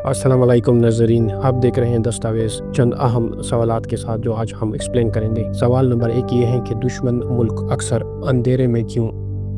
السلام علیکم ناظرین، آپ دیکھ رہے ہیں دستاویز چند اہم سوالات کے ساتھ جو آج ہم ایکسپلین کریں گے۔ سوال نمبر 1 یہ ہے کہ دشمن ملک اکثر اندھیرے میں کیوں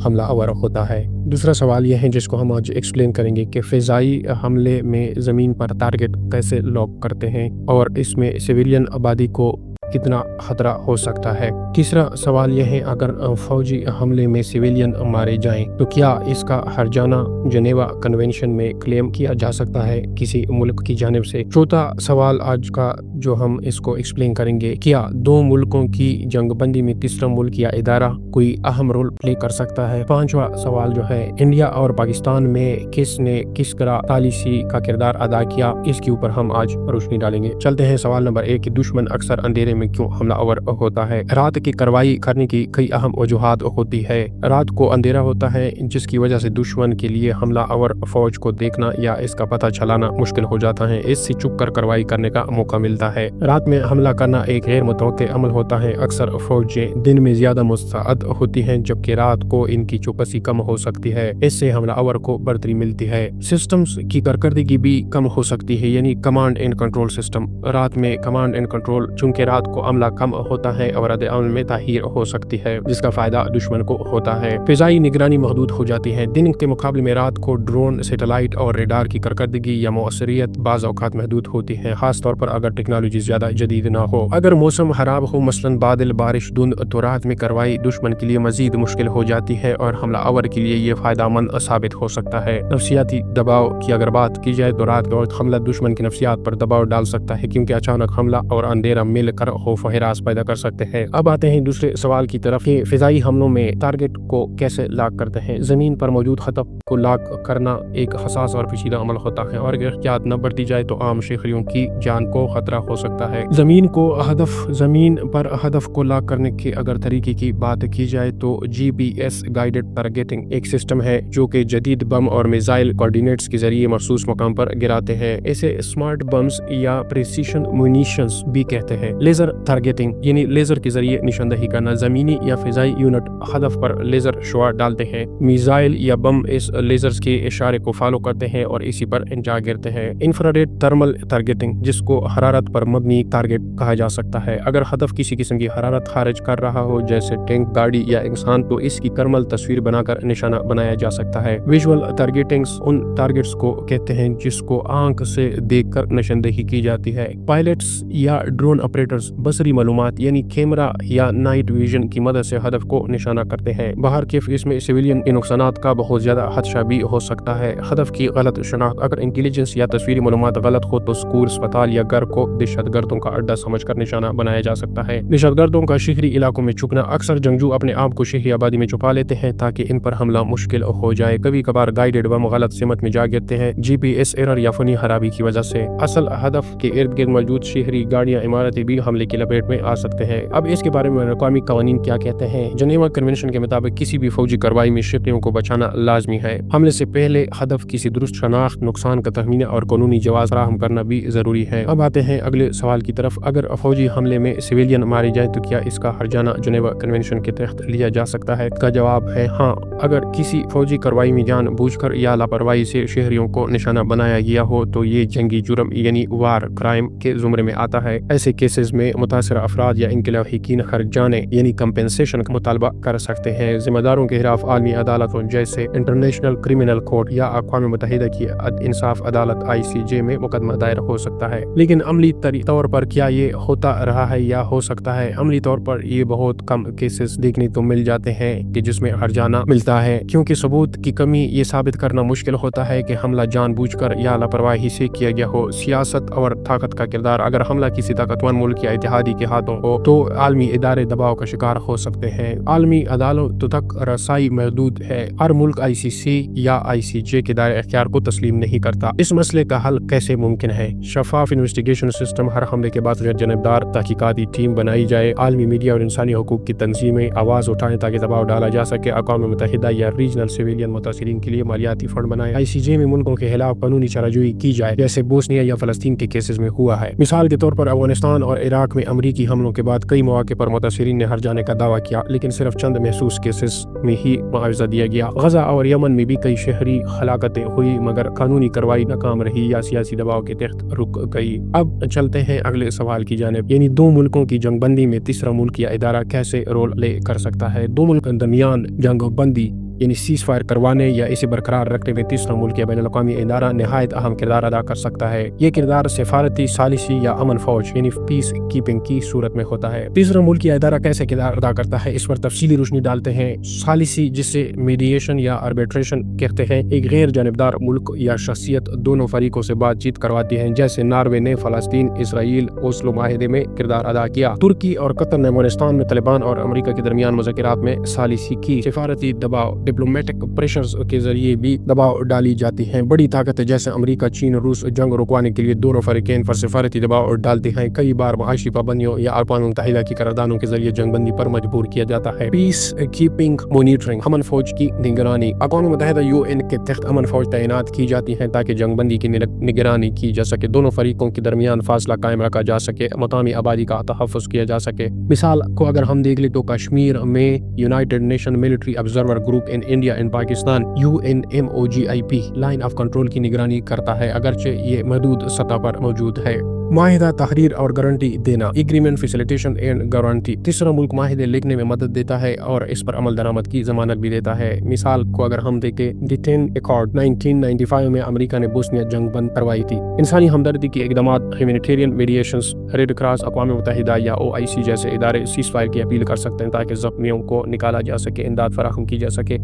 حملہ آور ہوتا ہے؟ دوسرا سوال یہ ہے جس کو ہم آج ایکسپلین کریں گے کہ فضائی حملے میں زمین پر ٹارگٹ کیسے لاک کرتے ہیں اور اس میں سویلین آبادی کو کتنا خطرہ ہو سکتا ہے۔ تیسرا سوال یہ ہے اگر فوجی حملے میں سویلین مارے جائیں تو کیا اس کا ہرجانہ جنیوا کنونشن میں کلیم کیا جا سکتا ہے کسی ملک کی جانب سے؟ چوتھا سوال آج کا جو ہم اس کو ایکسپلین کریں گے، کیا دو ملکوں کی جنگ بندی میں تیسرا ملک یا ادارہ کوئی اہم رول پلے کر سکتا ہے؟ پانچواں سوال جو ہے، انڈیا اور پاکستان میں کس نے کس طرح پالیسی کا کردار ادا کیا، اس کے اوپر ہم آج روشنی ڈالیں گے۔ چلتے ہیں سوال نمبر 1 کہ دشمن اکثر اندھیرے میں کیوں حملہ آور ہوتا ہے؟ رات کی کارروائی کرنے کی کئی اہم وجوہات ہوتی ہے۔ رات کو اندھیرا ہوتا ہے جس کی وجہ سے دشمن کے لیے حملہ آور فوج کو دیکھنا یا اس کا پتہ چلانا مشکل ہو جاتا ہے، اس سے چھپ کر کارروائی کرنے کا موقع ملتا ہے۔ رات میں حملہ کرنا ایک غیر متوقع عمل ہوتا ہے۔ اکثر فوجیں دن میں زیادہ مستعد ہوتی ہیں جبکہ رات کو ان کی چوکسی کم ہو سکتی ہے، اس سے حملہ آور کو برتری ملتی ہے۔ سسٹمز کی کارکردگی بھی کم ہو سکتی ہے، یعنی کمانڈ اینڈ کنٹرول سسٹم۔ رات میں کمانڈ اینڈ کنٹرول، چونکہ رات کو عملہ کم ہوتا ہے اور رد عمل میں تاخیر ہو سکتی ہے جس کا فائدہ دشمن کو ہوتا ہے۔ فضائی نگرانی محدود ہو جاتی ہے۔ دن کے مقابلے میں رات کو ڈرون، سیٹلائٹ اور ریڈار کی کارکردگی یا مؤثریت بعض اوقات محدود ہوتی ہے، خاص طور پر اگر ٹیکنالوجی زیادہ جدید نہ ہو۔ اگر موسم خراب ہو، مثلاً بادل، بارش، دھند، تو رات میں کارروائی دشمن کے لیے مزید مشکل ہو جاتی ہے اور حملہ آور کے لیے یہ فائدہ مند ثابت ہو سکتا ہے۔ نفسیاتی دباؤ کی اگر بات کی جائے تو رات کے وقت حملہ دشمن کی نفسیات پر دباؤ ڈال سکتا ہے کیونکہ اچانک حملہ اور اندھیرا مل کر خوف و ہراس پیدا کر سکتے ہیں۔ اب آتے ہیں دوسرے سوال کی طرف کہ فضائی حملوں میں ٹارگٹ کو کیسے لاک کرتے ہیں؟ زمین پر موجود ہدف کو لاک کرنا ایک حساس اور پیچیدہ عمل ہوتا ہے اور اگر احتیاط نہ برتی جائے تو عام شہریوں کی جان کو خطرہ ہو سکتا ہے۔ زمین پر ہدف کو لاک کرنے کے اگر طریقے کی بات کی جائے تو جی پی ایس گائیڈڈ ٹارگیٹنگ ایک سسٹم ہے جو کہ جدید بم اور میزائل کوارڈینیٹس کے ذریعے مخصوص مقام پر گراتے ہیں۔ اسے اسمارٹ بمز یا پریسیشن مونیشنز بھی کہتے ہیں۔ لیزر ٹارگیٹنگ یعنی لیزر کے ذریعے نشاندہی کرنا، زمینی یا فضائی یونٹ ہدف پر لیزر شعاع ڈالتے ہیں۔ میزائل یا بم اس لیزرز کے اشارے کو فالو کرتے ہیں اور اسی پر جا گرتے ہیں۔ انفراریڈ تھرمل ٹارگیٹنگ، جس کو حرارت پر مبنی ٹارگٹ کہا جا سکتا ہے، اگر ہدف کسی قسم کی حرارت خارج کر رہا ہو جیسے ٹینک، گاڑی یا انسان تو اس کی تھرمل تصویر بنا کر نشانہ بنایا جا سکتا ہے۔ ویژول ٹارگیٹنگز ان ٹارگٹس کو کہتے ہیں جس کو آنکھ سے دیکھ کر نشاندہی کی جاتی ہے۔ پائلٹس یا ڈرون آپریٹرز بصری معلومات یعنی کیمرہ یا نائٹ ویژن کی مدد سے ہدف کو نشانہ کرتے ہیں۔ باہر کے اس میں سویلین کے نقصانات کا بہت زیادہ خدشہ بھی ہو سکتا ہے۔ ہدف کی غلط شناخت، اگر انٹیلیجنس یا تصویری معلومات غلط ہو تو اسکول، اسپتال یا گھر کو دہشت گردوں کا اڈا سمجھ کر نشانہ بنایا جا سکتا ہے۔ دہشت گردوں کا شہری علاقوں میں چھپنا، اکثر جنگجو اپنے آپ کو شہری آبادی میں چھپا لیتے ہیں تاکہ ان پر حملہ مشکل ہو جائے۔ کبھی کبھار گائیڈڈ بم غلط سمت میں جا گرتے ہیں جی پی ایس ایرر یا فنی خرابی کی وجہ سے۔ اصل ہدف کے ارد گرد موجود شہری گاڑیاں، عمارتیں بھی حملے کی لپیٹ میں آ سکتے ہیں۔ اب اس کے بارے میں اقوامی قوانین کیا کہتے ہیں؟ جنیوا کنونشن کے مطابق کسی بھی فوجی کارروائی میں شہریوں کو بچانا لازمی ہے۔ حملے سے پہلے ہدف کی درست شناخت، نقصان کا تخمینہ اور قانونی جواز فراہم کرنا بھی ضروری ہے۔ اب آتے ہیں اگلے سوال کی طرف، اگر فوجی حملے میں سویلین مارے جائیں تو کیا اس کا ہرجانہ جنیوا کنونشن کے تحت لیا جا سکتا ہے؟ اس کا جواب ہے ہاں۔ اگر کسی فوجی کارروائی میں جان بوجھ کر یا لاپرواہی سے شہریوں کو نشانہ بنایا گیا ہو تو یہ جنگی جرم یعنی وار کرائم کے زمرے میں آتا ہے۔ ایسے کیسز میں متاثرہ افراد یا ان کے لاحقین خرجانے یعنی کمپنسیشن کا مطالبہ کر سکتے ہیں۔ ذمہ داروں کے خلاف عالمی عدالتوں جیسے انٹرنیشنل کرمنل کورٹ یا اقوام متحدہ کی انصاف عدالت ICJ میں مقدمہ دائر ہو سکتا ہے۔ لیکن عملی طور پر کیا یہ ہوتا رہا ہے یا ہو سکتا ہے؟ عملی طور پر یہ بہت کم کیسز دیکھنے کو مل جاتے ہیں کہ جس میں ہرجانہ ملتا ہے، کیونکہ ثبوت کی کمی یہ ثابت کرنا مشکل ہوتا ہے کہ حملہ جان بوجھ کر یا لاپرواہی سے کیا گیا ہو۔ سیاست اور طاقت کا کردار، اگر حملہ کسی طاقتور ملک یا اتحادی کے ہاتھوں ہو تو عالمی ادارے دباؤ کا شکار ہو سکتے ہیں۔ عالمی عدالتوں تک رسائی محدود ہے، ہر ملک ICC یا ICJ کے دائرہ اختیار کو تسلیم نہیں کرتا۔ اس مسئلے کا حل کیسے ممکن ہے؟ شفاف انویسٹیگیشن سسٹم، ہر حملے کے بعد غیر جانبدار تحقیقاتی ٹیم بنائی جائے، عالمی میڈیا اور انسانی حقوق کی تنظیمیں آواز اٹھائیں تاکہ دباؤ ڈالا جا سکے، اقوام متحدہ یا ریجنل سویلین متاثرین کے لیے مالیاتی فنڈ بنائے، ICJ میں ملکوں کے خلاف قانونی چارہ جوئی کی جائے جیسے بوسنیا یا فلسطین کے کیسز میں ہوا ہے۔ مثال کے طور پر افغانستان اور عراق عراق میں امریکی حملوں کے بعد کئی مواقع پر متاثرین نے ہر جانے کا دعویٰ کیا، لیکن صرف چند محسوس کیسز میں ہی معاوضہ دیا گیا۔ غزہ اور یمن میں بھی کئی شہری ہلاکتیں ہوئی، مگر قانونی کارروائی ناکام رہی یا سیاسی دباؤ کے تحت رک گئی۔ اب چلتے ہیں اگلے سوال کی جانب، یعنی دو ملکوں کی جنگ بندی میں تیسرا ملک یا ادارہ کیسے رول لے کر سکتا ہے؟ دو ملک کے درمیان جنگ بندی یعنی سیز فائر کروانے یا اسے برقرار رکھنے میں تیسرا ملک یا بین الاقوامی ادارہ نہایت اہم کردار ادا کر سکتا ہے۔ یہ کردار سفارتی، ثالثی یا امن فوج یعنی پیس کیپنگ کی صورت میں ہوتا ہے۔ تیسرا ملک یا ادارہ کیسے کردار ادا کرتا ہے، اس پر تفصیلی روشنی ڈالتے ہیں۔ ثالثی، جسے میڈیشن یا آربیٹریشن کہتے ہیں، ایک غیر جانبدار ملک یا شخصیت دونوں فریقوں سے بات چیت کرواتی ہے، جیسے ناروے نے فلسطین اسرائیل اوسلو معاہدے میں کردار ادا کیا۔ ترکی اور قطر نے افغانستان میں طالبان اور امریکہ کے درمیان مذاکرات میں ثالثی کی۔ سفارتی دباؤ، ڈپلومیٹک پریشرز کے ذریعے بھی دباؤ ڈالی جاتی ہیں۔ بڑی طاقتیں جیسے امریکہ، چین اور روس جنگ رکوانے کے لیے دونوں فریقین پر سفارتی دباؤ ڈالتے ہیں۔ کئی بار معاشی پابندیوں یا اقوام متحدہ کی قراردادوں کے ذریعے جنگ بندی پر مجبور کیا جاتا ہے۔ پیس کیپنگ مانیٹرنگ، امن فوج کی نگرانی۔ اقوام متحدہ UN کے تحت امن فوج تعینات کی جاتی ہیں تاکہ جنگ بندی کی نگرانی کی جا سکے، دونوں فریقوں کے درمیان فاصلہ قائم رکھا جا سکے، مقامی آبادی کا تحفظ کیا جا سکے۔ مثال کو اگر ہم دیکھ لیں تو کشمیر میں United nation military observer group in India and Pakistan UNMOGIP line of control کی نگرانی کرتا ہے، اگرچہ یہ محدود سطح پر موجود ہے۔ معاہدہ تحریر اور گارنٹی دینا، ایگریمنٹ فیسیلیٹیشن اینڈ گارنٹی۔ تیسرا ملک معاہدے لکھنے میں مدد دیتا ہے اور اس پر عمل درآمد کی ضمانت بھی دیتا ہے۔ مثال کو اگر ہم دیکھیں، ڈیٹین ایکارڈ 1995 میں امریکہ نے بوسنیا جنگ بند کروائی تھی۔ انسانی ہمدردی کے اقدامات، ہیومینیٹیرین میڈیشنز، ریڈ کراس، اقوام متحدہ یا OIC جیسے ادارے سیز فائر کی اپیل کر سکتے ہیں تاکہ زخمیوں کو نکالا جا سکے، امداد فراہم کی جا سکے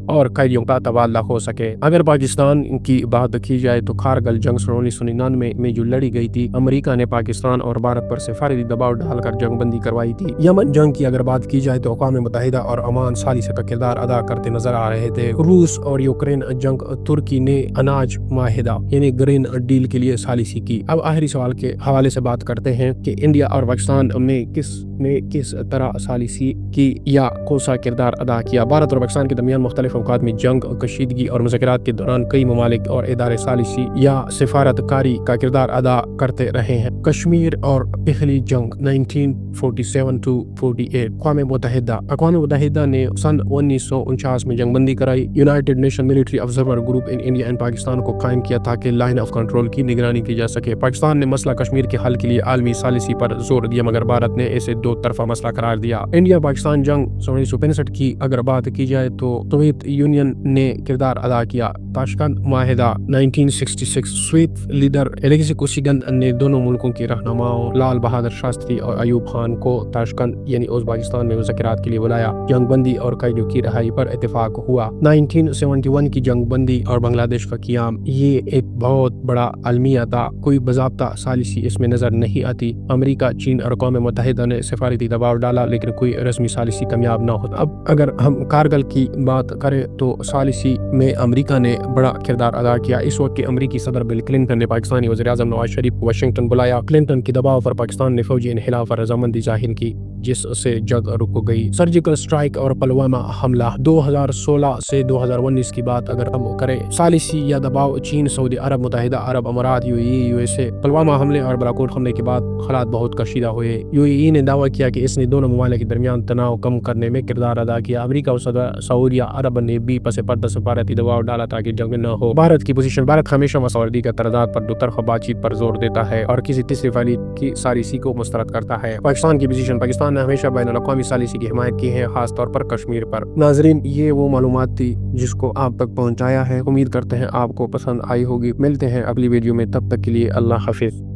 اور قیدیوں کا تبادلہ ہو سکے۔ اگر پاکستان کی بات کی جائے تو کارگل جنگ 1999 میں جو لڑی گئی تھی، امریکہ نے پاکستان اور بھارت پر سفارتی دباؤ ڈال کر جنگ بندی کروائی تھی۔ یمن جنگ کی اگر بات کی جائے تو اقوام متحدہ اور امان ثالثی کا کردار ادا کرتے نظر آ رہے تھے۔ روس اور یوکرین جنگ، ترکی نے اناج معاہدہ یعنی گرین ڈیل کے لیے ثالثی کی۔ اب آخری سوال کے حوالے سے بات کرتے ہیں کہ انڈیا اور پاکستان میں کس طرح ثالثی کی یا کون سا کردار ادا کیا۔ بھارت اور پاکستان کے درمیان مختلف اوقات میں جنگ، کشیدگی اور مذاکرات کے دوران کئی ممالک اور ادارے ثالثی یا سفارت کاری کا کردار ادا کرتے رہے ہیں۔ کشمیر اور پہلی جنگ 1947-48۔ اقوام متحدہ نے سن 1949 میں جنگ بندی کرائی۔ United nation military observer group in India and Pakistan کو قائم کیا تاکہ لائن آف کنٹرول کی نگرانی کی جا سکے۔ پاکستان نے مسئلہ کشمیر کے حل کے لیے عالمی ثالثی پر زور دیا، مگر بھارت نے اسے دو طرفہ مسئلہ قرار دیا۔ انڈیا پاکستان جنگ 1965 کی اگر بات کی جائے تو سوویت یونین نے کردار ادا کیا۔ تاشکنت معاہدہ 1966۔ سوویت لیڈر الیگزی کوسیگن نے دونوں ملکوں کے رہنماؤں لال بہادر شاستری اور ایوب خان کو تاشکنت یعنی ازبکستان میں مذاکرات کے لیے بلایا۔ جنگ بندی اور قیدیوں کی رہائی پر اتفاق ہوا۔ 1971 کی جنگ بندی اور بنگلہ دیش کا قیام، یہ ایک بہت بڑا المیہ تھا، کوئی باضابطہ ثالثی اس میں نظر نہیں آتی۔ امریکہ، چین اور اقوام متحدہ نے سفارتی دباؤ ڈالا لیکن کوئی رسمی ثالثی کامیاب نہ ہوتا۔ اب اگر ہم کارگل کی بات کریں تو ثالثی میں امریکہ نے بڑا کردار ادا کیا۔ اس وقت کے امریکی صدر بل کلنٹن نے پاکستانی وزیر اعظم نواز شریف کو واشنگٹن بلایا۔ کلنٹن کے دباؤ پر پاکستان نے فوجی انحلاف پر رضامندی ظاہر کی، جس سے جنگ رک گئی۔ سرجیکل اسٹرائک اور پلوامہ حملہ 2016 سے 2019 کی بات اگر ہم کریں، ثالثی یا دباؤ، چین، سعودی عرب، متحدہ عرب امارات، USA۔ پلوامہ حملے اور بالاکوٹ حملے کے بعد حالات بہت کشیدہ ہوئے۔ UAE نے دعویٰ کیا کہ اس نے دونوں ممالک کے درمیان تناؤ کم کرنے میں کردار ادا کیا۔ امریکہ اور سعودی عرب نے بھی پس پردہ سفارتی دباؤ ڈالا تاکہ جنگ نہ ہو۔ بھارت کی پوزیشن، بھارت ہمیشہ مساوات کا ترازات پر دو طرفہ بات چیت پر زور دیتا ہے اور کسی تیسرے فریق کی ثالثی کو مسترد کرتا ہے۔ پاکستان کی پوزیشن، پاکستان نے ہمیشہ بین الاقوامی ثالثی کی حمایت کی ہے، خاص طور پر کشمیر پر۔ ناظرین، یہ وہ معلومات تھی جس کو آپ تک پہنچایا ہے، امید کرتے ہیں آپ کو پسند آئی ہوگی۔ ملتے ہیں اگلی ویڈیو میں، تب تک کے لیے اللہ حافظ۔